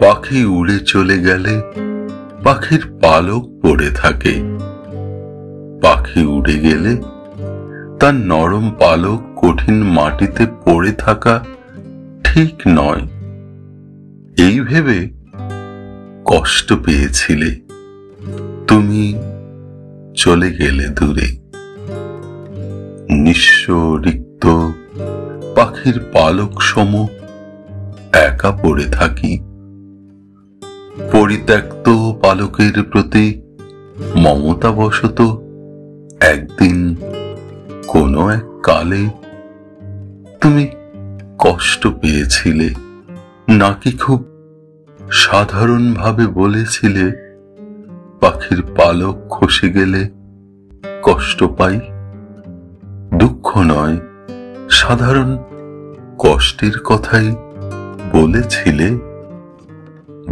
পাখি উড়ে চলে গেলে পাখির পালক পড়ে থাকে। পাখি উড়ে গেলে তার নরম পালক কঠিন মাটিতে পড়ে থাকা ঠিক নয়। এই ভেবে কষ্ট পেয়েছিলে, তুমি চলে গেলে দূরে। নিঃস্ব রিক্ত পাখির পালক সম একা পড়ে থাকি। পরিত্যক্ত পালকের প্রতি মমতাবশত একদিন কোনো এক কালে তুমি কষ্ট পেয়েছিলে, নাকি খুব সাধারণভাবে বলেছিলে পাখির পালক খসে গেলে কষ্ট পাই? দুঃখ নয়, সাধারণ কষ্টের কথাই বলেছিলে।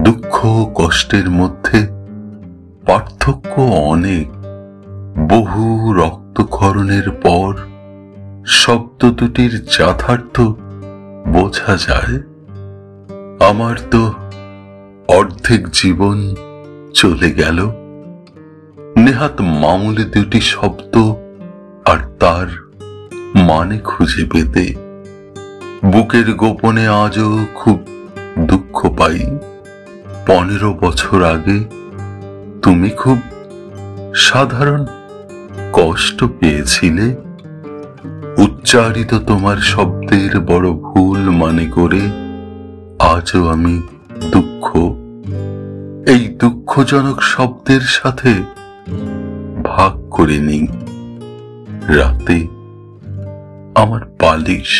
দুঃখ ও কষ্টের মধ্যে পার্থক্য অনেক। বহু রক্তক্ষরণের পর শব্দ দুটির যথার্থ বোঝা যায়। আমার তো অর্ধেক জীবন চলে গেল নেহাত মামুলি দুটি শব্দ আর তার মানে খুঁজে পেতে। বুকের গোপনে আজও খুব দুঃখ পাই। 15 বছর আগে তুমি খুব সাধারণ কষ্ট পেয়েছিলে। উচ্চারিত তোমার শব্দের বড় ভুল মানে করে আজও আমি দুঃখ। এই দুঃখজনক শব্দের সাথে ভাগ করে নিই রাতে আমার বালিশ।